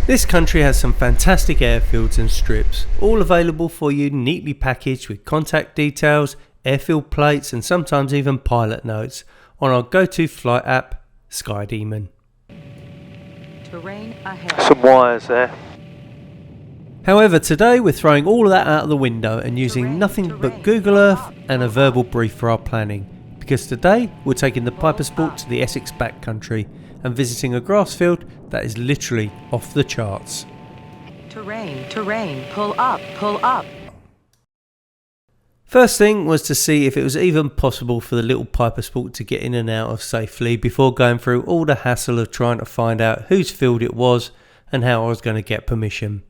This country has some fantastic airfields and strips, all available for you neatly packaged with contact details, airfield plates and sometimes even pilot notes on our go-to flight app, SkyDemon. Terrain ahead. Some wires there. However, today we're throwing all of that out of the window and using nothing but Google Earth and a verbal brief for our planning. Because today we're taking the Pipersport to the Essex backcountry and visiting a grass field that is literally off the charts. Terrain, pull up. First thing was to see if it was even possible for the little Pipersport to get in and out of safely before going through all the hassle of trying to find out whose field it was and how I was going to get permission.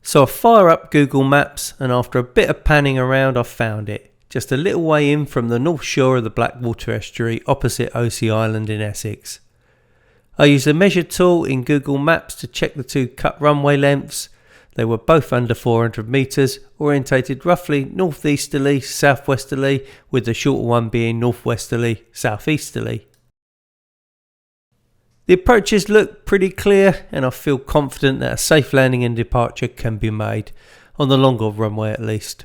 So I fire up Google Maps and after a bit of panning around I found it, just a little way in from the north shore of the Blackwater estuary opposite Osea Island in Essex. I used a measure tool in Google Maps to check the two cut runway lengths. They were both under 400 metres, orientated roughly northeasterly, southwesterly, with the shorter one being northwesterly, southeasterly. The approaches look pretty clear and I feel confident that a safe landing and departure can be made, on the longer runway at least.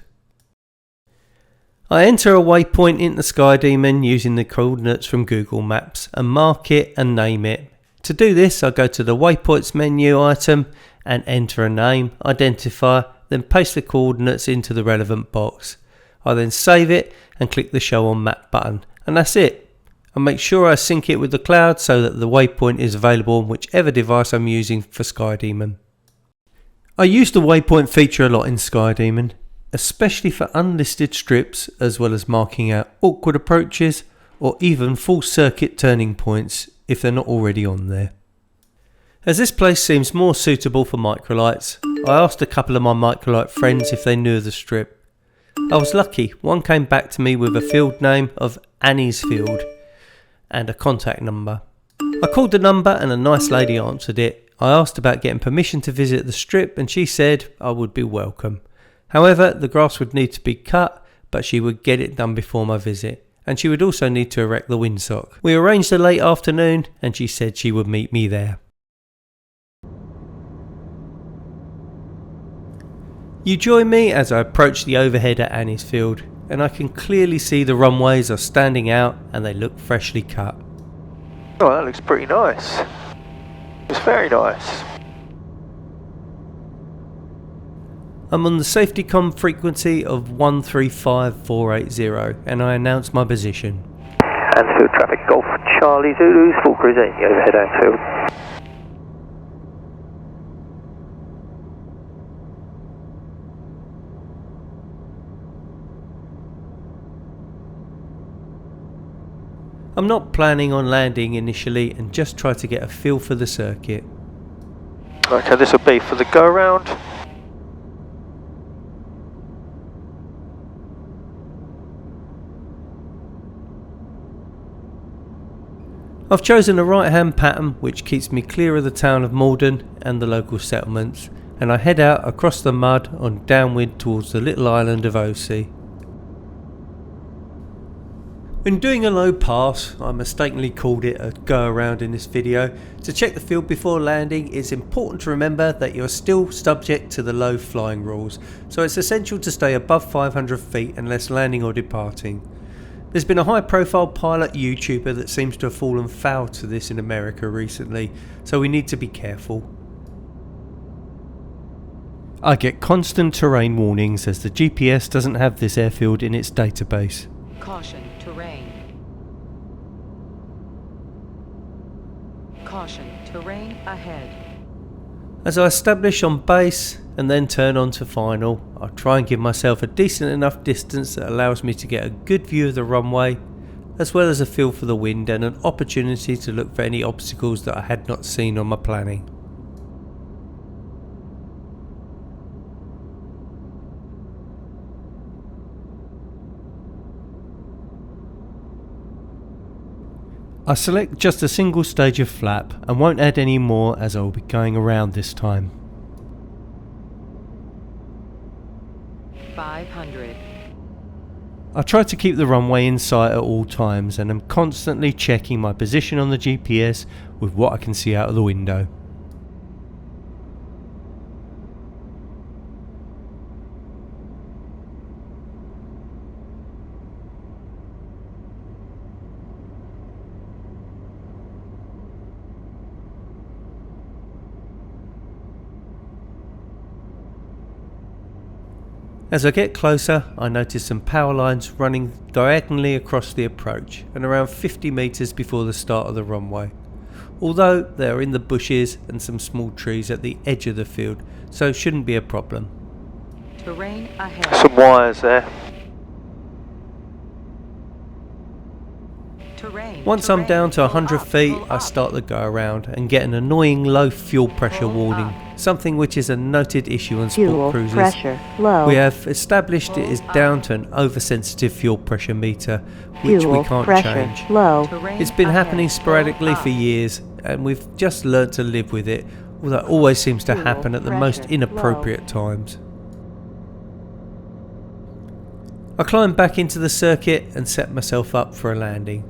I enter a waypoint into SkyDemon using the coordinates from Google Maps and mark it and name it. To do this I go to the waypoints menu item and enter a name, identifier, then paste the coordinates into the relevant box. I then save it and click the show on map button and that's it. I make sure I sync it with the cloud so that the waypoint is available on whichever device I'm using for SkyDemon. I use the waypoint feature a lot in SkyDemon, especially for unlisted strips as well as marking out awkward approaches or even full circuit turning points if they're not already on there. As this place seems more suitable for microlights, I asked a couple of my microlight friends if they knew of the strip. I was lucky, one came back to me with a field name of Anniesfield and a contact number. I called the number and a nice lady answered it. I asked about getting permission to visit the strip and she said I would be welcome. However, the grass would need to be cut, but she would get it done before my visit, and she would also need to erect the windsock. We arranged a late afternoon and she said she would meet me there. You join me as I approach the overhead at Anniesfield, and I can clearly see the runways are standing out and they look freshly cut. Oh, that looks pretty nice. It's very nice. I'm on the safety comm frequency of 135480 and I announce my position. Anniesfield traffic, Golf Charlie Zulu's full cruise in, overhead Anniesfield. I'm not planning on landing initially and just try to get a feel for the circuit. Okay, this will be for the go round. I've chosen a right hand pattern which keeps me clear of the town of Malden and the local settlements, and I head out across the mud on downwind towards the little island of Osea. When doing a low pass, I mistakenly called it a go around in this video. To check the field before landing, it's important to remember that you're still subject to the low flying rules, so it's essential to stay above 500 feet unless landing or departing. There's been a high profile pilot YouTuber that seems to have fallen foul to this in America recently, so we need to be careful. I get constant terrain warnings as the GPS doesn't have this airfield in its database. Caution, terrain ahead. As I establish on base and then turn on to final, I try and give myself a decent enough distance that allows me to get a good view of the runway, as well as a feel for the wind and an opportunity to look for any obstacles that I had not seen on my planning. I select just a single stage of flap and won't add any more as I will be going around this time. 500. I try to keep the runway in sight at all times and am constantly checking my position on the GPS with what I can see out of the window. As I get closer, I notice some power lines running diagonally across the approach and around 50 metres before the start of the runway. Although they are in the bushes and some small trees at the edge of the field, so it shouldn't be a problem. Terrain ahead. Some wires there. Once I'm down to 100 feet, I start the go around and get an annoying low fuel pressure warning, something which is a noted issue on sport cruisers. Pressure low. We have established it is down to an oversensitive fuel pressure meter, which we can't change. Low. It's been happening sporadically for years, and we've just learnt to live with it, although it always seems to happen at the most inappropriate times. I climb back into the circuit and set myself up for a landing.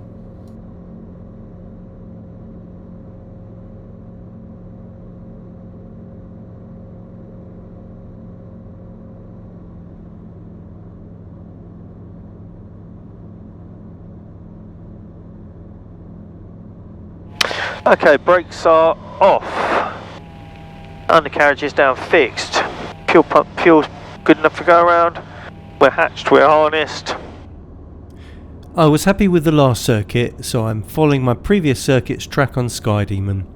Okay, brakes are off. Undercarriage is down fixed. Fuel pump, fuel's good enough to go around. We're hatched, we're harnessed. I was happy with the last circuit, so I'm following my previous circuit's track on SkyDemon.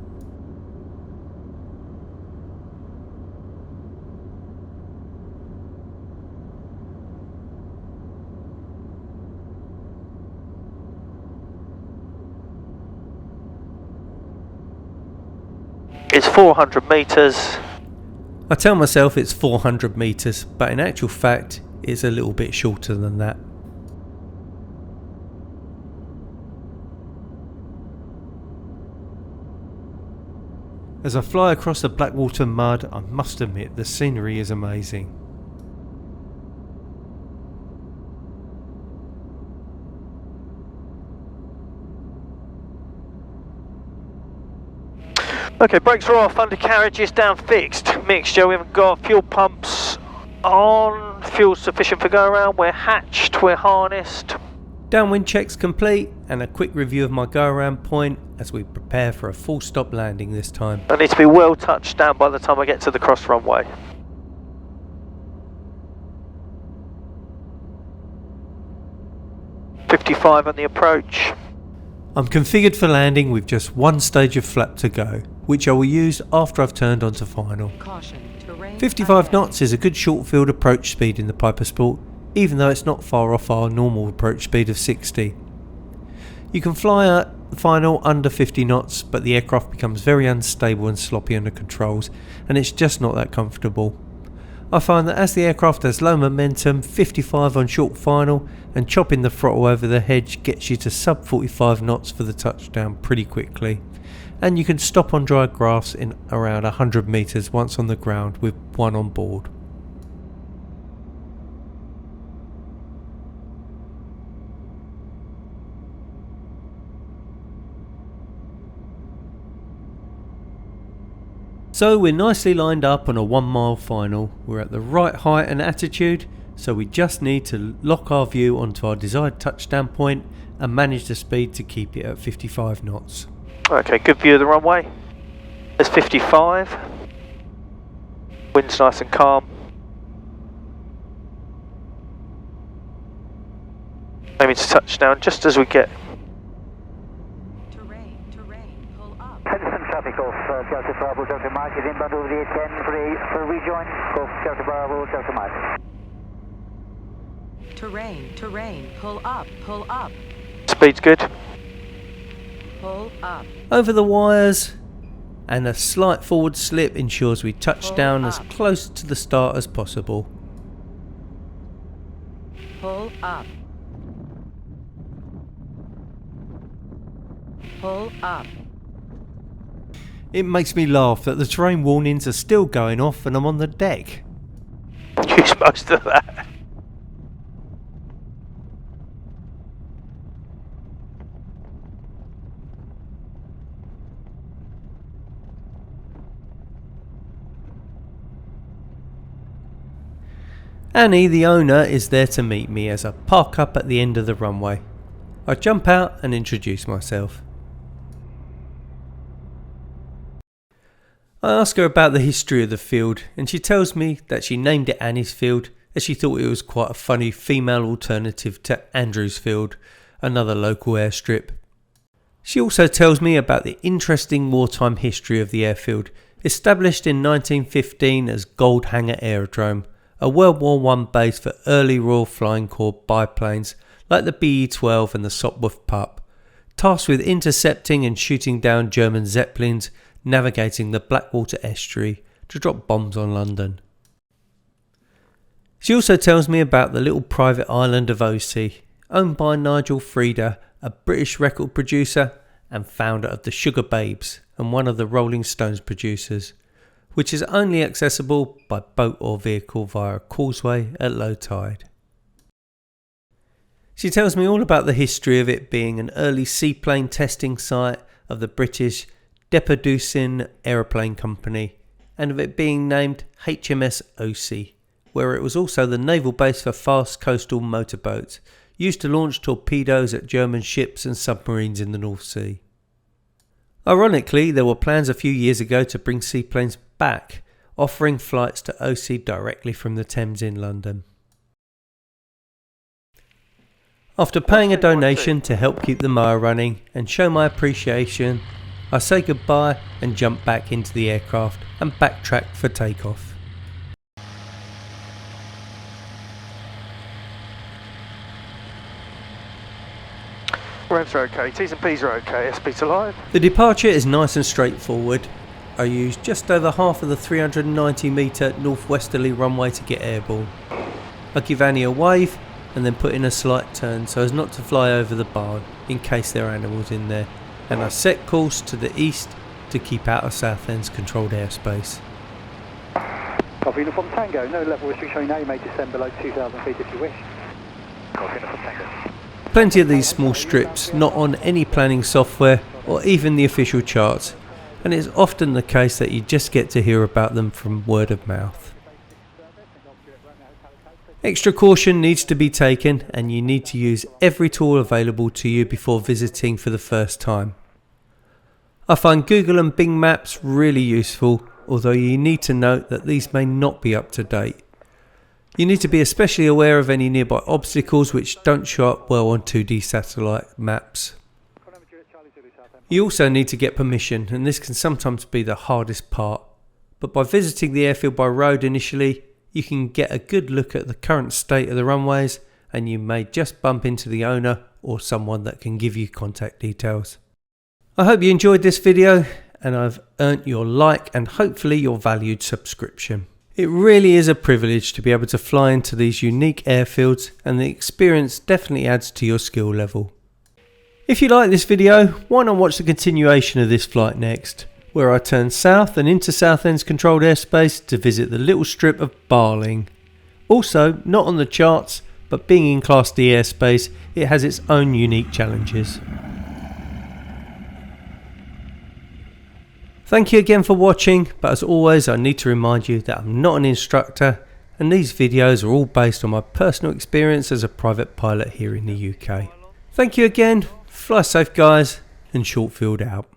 It's 400 metres. I tell myself it's 400 metres, but in actual fact it's a little bit shorter than that. As I fly across the Blackwater mud, I must admit the scenery is amazing. Okay, brakes are off, undercarriage is down fixed. Mixture, we haven't got fuel pumps on, fuel sufficient for go around, we're hatched, we're harnessed. Downwind checks complete and a quick review of my go around point as we prepare for a full stop landing this time. I need to be well touched down by the time I get to the cross runway. .55 on the approach. I'm configured for landing with just one stage of flap to go, which I will use after I've turned onto final. Caution, terrain 55 ahead. knots is a good short field approach speed in the Pipersport, even though it's not far off our normal approach speed of 60. You can fly at final under 50 knots, but the aircraft becomes very unstable and sloppy under controls, and it's just not that comfortable. I find that as the aircraft has low momentum, 55 on short final and chopping the throttle over the hedge gets you to sub 45 knots for the touchdown pretty quickly, and you can stop on dry grass in around 100 metres once on the ground with one on board. So we're nicely lined up on a 1 mile final. We're at the right height and attitude, so we just need to lock our view onto our desired touchdown point and manage the speed to keep it at 55 knots. Okay, good view of the runway. There's 55. Wind's nice and calm. Aiming to touchdown just as we get. Terrain, pull up. Henderson traffic off Delta Bravo, Delta Mike is inbound over the 810 for a rejoin. Go Delta Bravo, Delta Mike. Terrain, pull up. Speed's good. Pull up. Over the wires, and a slight forward slip ensures we touch down as close to the start as possible. Pull up. Pull up. It makes me laugh that the terrain warnings are still going off and I'm on the deck. Use most of that. Annie, the owner, is there to meet me as I park up at the end of the runway. I jump out and introduce myself. I ask her about the history of the field and she tells me that she named it Anniesfield as she thought it was quite a funny female alternative to Anniesfield, another local airstrip. She also tells me about the interesting wartime history of the airfield, established in 1915 as Goldhanger Aerodrome, a World War I base for early Royal Flying Corps biplanes like the BE-12 and the Sopwith Pup, tasked with intercepting and shooting down German Zeppelins, navigating the Blackwater estuary to drop bombs on London. She also tells me about the little private island of OC, owned by Nigel Frieda, a British record producer and founder of the Sugar Babes and one of the Rolling Stones producers, which is only accessible by boat or vehicle via a causeway at low tide. She tells me all about the history of it being an early seaplane testing site of the British Deperdussin Aeroplane Company and of it being named HMS OC, where it was also the naval base for fast coastal motorboats used to launch torpedoes at German ships and submarines in the North Sea. Ironically, there were plans a few years ago to bring seaplanes back, offering flights to OC directly from the Thames in London. After paying a donation to help keep the mower running and show my appreciation, I say goodbye and jump back into the aircraft and backtrack for takeoff. Revs are okay, T's and P's are okay, SP's alive. The departure is nice and straightforward. I used just over half of the 390 metre northwesterly runway to get airborne. I give Annie a wave and then put in a slight turn so as not to fly over the barn in case there are animals in there, and I set course to the east to keep out of Southend's controlled airspace. Copy Uniform Tango, no level restriction now, you may descend below 2,000 feet if you wish. Copy Uniform Tango. Plenty of these small strips not on any planning software or even the official charts, and it's often the case that you just get to hear about them from word of mouth. Extra caution needs to be taken, and you need to use every tool available to you before visiting for the first time. I find Google and Bing Maps really useful, although you need to note that these may not be up to date. You need to be especially aware of any nearby obstacles which don't show up well on 2D satellite maps. You also need to get permission, and this can sometimes be the hardest part, but by visiting the airfield by road initially, you can get a good look at the current state of the runways, and you may just bump into the owner or someone that can give you contact details. I hope you enjoyed this video and I've earned your like and hopefully your valued subscription. It really is a privilege to be able to fly into these unique airfields, and the experience definitely adds to your skill level. If you like this video, why not watch the continuation of this flight next, where I turn south and into Southend's controlled airspace to visit the little strip of Barling. Also, not on the charts, but being in Class D airspace, it has its own unique challenges. Thank you again for watching, but as always I need to remind you that I'm not an instructor, and these videos are all based on my personal experience as a private pilot here in the UK. Thank you again, fly safe guys, and Shortfield out.